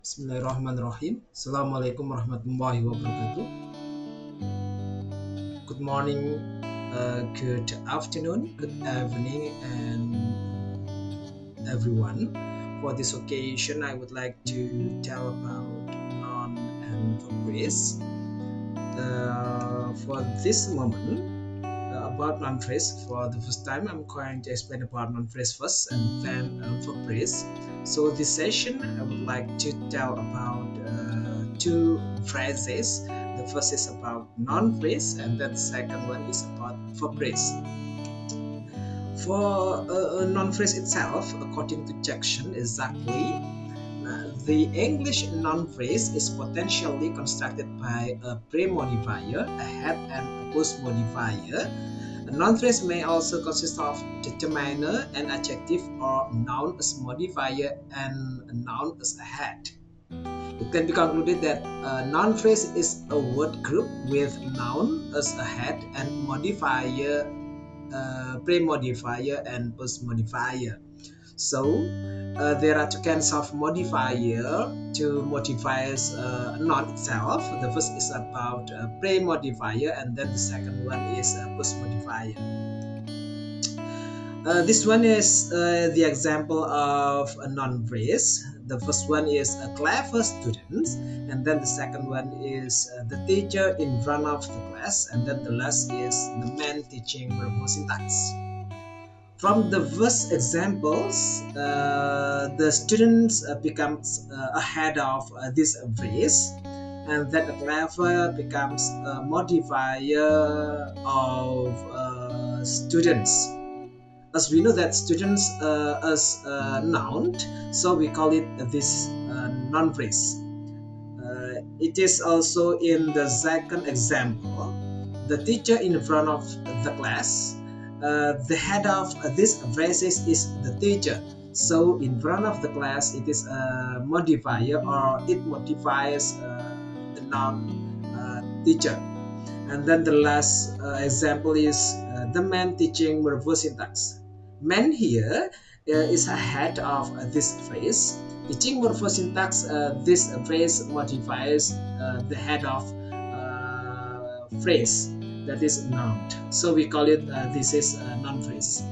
Bismillahirrahmanirrahim. Assalamualaikum warahmatullahi wabarakatuh. Good morning, good afternoon, good evening, and everyone. For this occasion, I would like to tell about noun and verb phrase. For this moment, about noun phrase. For the first time, I'm going to explain about noun phrase first and then verb phrase. So this session, I would like to tell about two phrases. The first is about noun phrase, and then the second one is about verb phrase. For noun phrase itself, according to Jackson, exactly the English noun phrase is potentially constructed by a pre-modifier, a head, and a post-modifier. A noun phrase may also consist of determiner, an adjective, or noun as modifier and a noun as a head. It can be concluded that a noun phrase is a word group with noun as a head and modifier, pre-modifier, and post-modifier. So there are two kinds of modifier to modifies a noun itself. The first is about pre-modifier, and then the second one is post-modifier. This one is the example of a noun phrase. The first one is a clever student, and then the second one is the teacher in front of the class, and then the last is the man teaching verbal syntax. From the first examples, the students becomes ahead of this phrase, and then the clever becomes a modifier of students. As we know that students as noun, so we call it this noun phrase. It is also in the second example, the teacher in front of the class. The head of this phrases is the teacher. So in front of the class, it is a modifier or it modifies the noun teacher. And then the last example is the man teaching verbal syntax. Man here is ahead of this phrase. Teaching verbal syntax, this phrase modifies the head of phrase, that is noun. So we call it this is a noun phrase.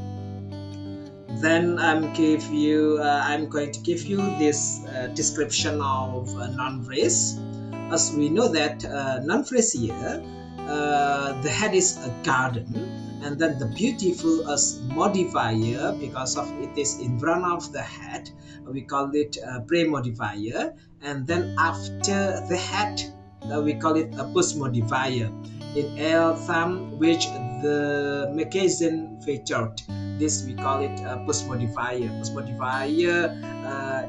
Then I'm going to give you this description of noun phrase. As we know that noun phrase here, the head is a garden, and then the beautiful as modifier because of it is in front of the head. We call it a pre-modifier, and then after the head, we call it a post-modifier. In L thumb, which the magazine featured, this we call it a post-modifier. Post-modifier,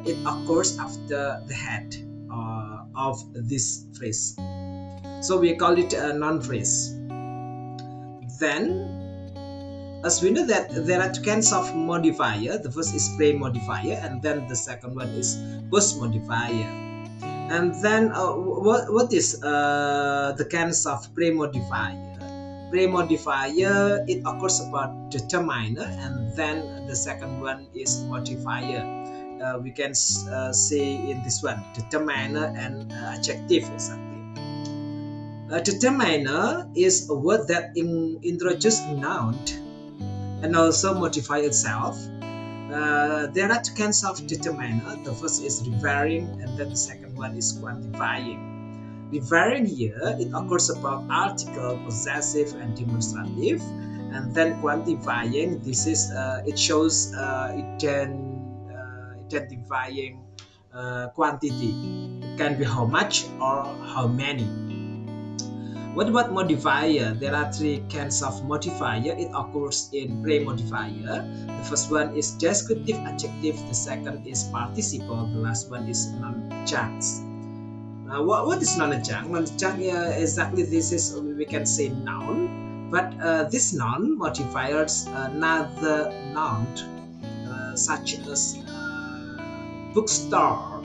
it occurs after the head of this phrase. So we call it a noun phrase. Then, as we know that there are two kinds of modifier. The first is pre-modifier, and then the second one is post-modifier. And then what is the kinds of pre-modifier? Pre-modifier, it occurs about determiner, and then the second one is modifier. We can say in this one determiner and adjective exactly. A determiner is a word that introduces a noun and also modify itself. There are two kinds of determiner. The first is referring, and then the second one is quantifying. Referring here, it occurs about article, possessive, and demonstrative. And then quantifying, this is it shows identifying quantity. It can be how much or how many. What about modifier? There are three kinds of modifier. It occurs in pre-modifier. The first one is descriptive adjective. The second is participle. The last one is non-adjunct. Now, what is non-adjunct? Non-adjunct, exactly this is, we can say noun, but this noun modifiers another noun, such as bookstore.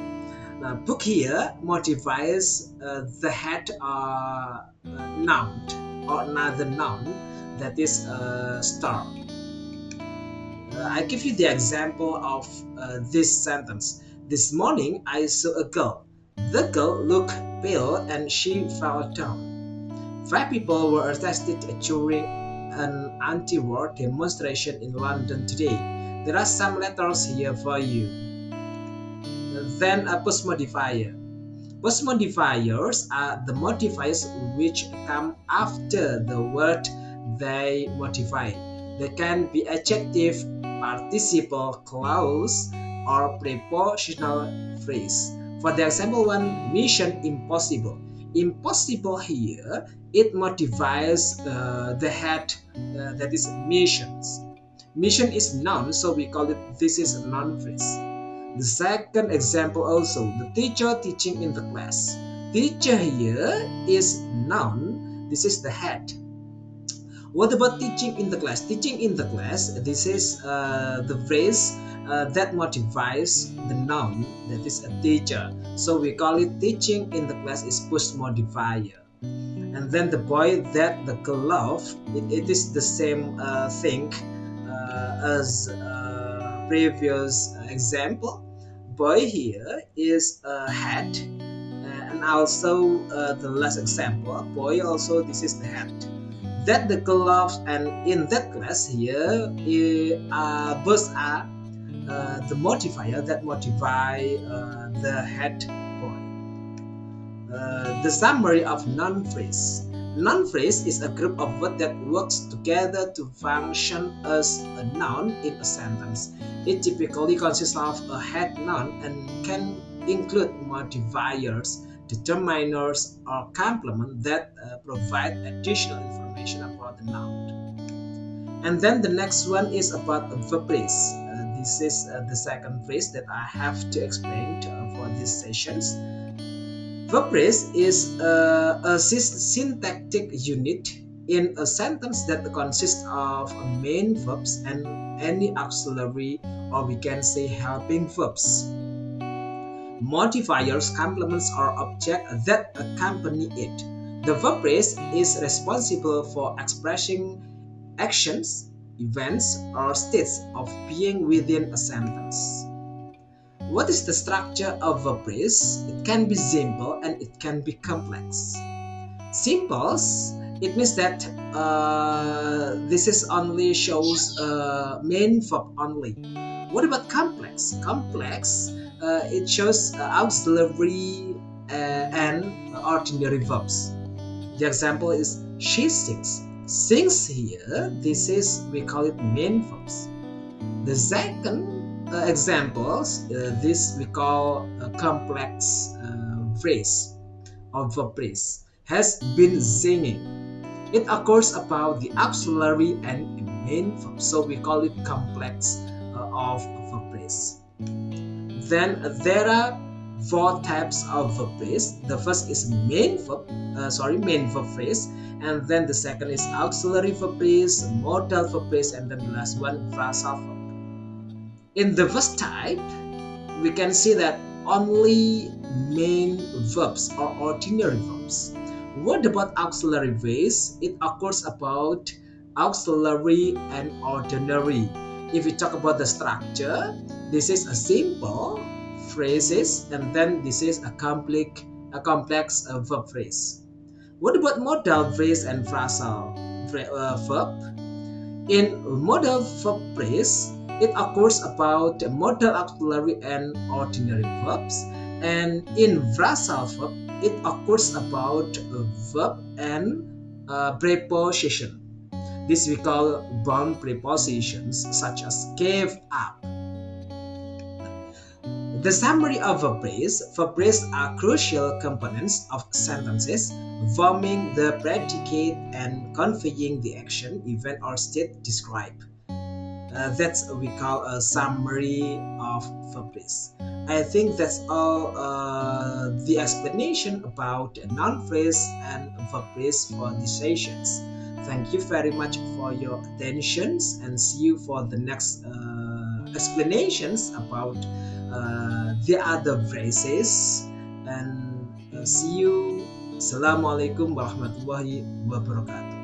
Book here modifies the head noun or another noun, that is star. I give you the example of this sentence. This morning I saw a girl. The girl looked pale and she fell down. 5 people were arrested during an anti-war demonstration in London today. There are some letters here for you. Then a post modifier. Post modifiers are the modifiers which come after the word they modify. They can be adjective, participle clause, or prepositional phrase. For the example one, mission impossible. Impossible here, it modifies the head, that is missions. Mission is noun, so we call it this is a noun phrase. The second example also, the teacher teaching in the class. Teacher here is noun, this is the head. What about teaching in the class? Teaching in the class, this is the phrase that modifies the noun, that is a teacher. So we call it teaching in the class is post modifier. And then the boy that the girl loved, it is the same thing as previous example. Boy here is a head, and also the last example, boy also this is the head. That the girl loves, and in that class here, both are the modifier that modify the head boy. The summary of noun phrase. Noun phrase is a group of words that works together to function as a noun in a sentence. It typically consists of a head noun and can include modifiers, determiners, or complement that provide additional information about the noun. And then the next one is about a verb phrase. This is the second phrase that I have to explain for these sessions. Verb phrase is a syntactic unit in a sentence that consists of main verbs and any auxiliary, or we can say helping verbs. Modifiers, complements, or objects that accompany it. The verb phrase is responsible for expressing actions, events, or states of being within a sentence. What is the structure of a phrase? It can be simple and it can be complex. Simple, it means that this is only shows main verb only. What about complex? Complex, it shows auxiliary and ordinary verbs. The example is she sings. Sings here, this is, we call it main verbs. The second examples, this we call a complex phrase or verb phrase. Has been singing. It occurs about the auxiliary and main verb, so we call it complex of verb phrase. Then there are 4 types of verb phrase. The first is main verb phrase, and then the second is auxiliary verb phrase, modal verb phrase, and then the last one phrasal verb. In the first type, we can see that only main verbs or ordinary verbs. What about auxiliary phrase? It occurs about auxiliary and ordinary. If we talk about the structure, this is a simple phrases, and then this is a complex verb phrase. What about modal phrase and phrasal verb? In modal verb phrase, it occurs about modal auxiliary and ordinary verbs, and in phrasal verb, it occurs about a verb and preposition. This we call bound prepositions such as gave up. The summary of verb phrase. Verb phrase are crucial components of sentences, forming the predicate and conveying the action, event, or state described. That's we call a summary of verb phrase. I think that's all the explanation about noun phrase and verb phrase for these sessions. Thank you very much for your attention, and see you for the next explanations about the other phrases, and see you. Assalamualaikum warahmatullahi wabarakatuh.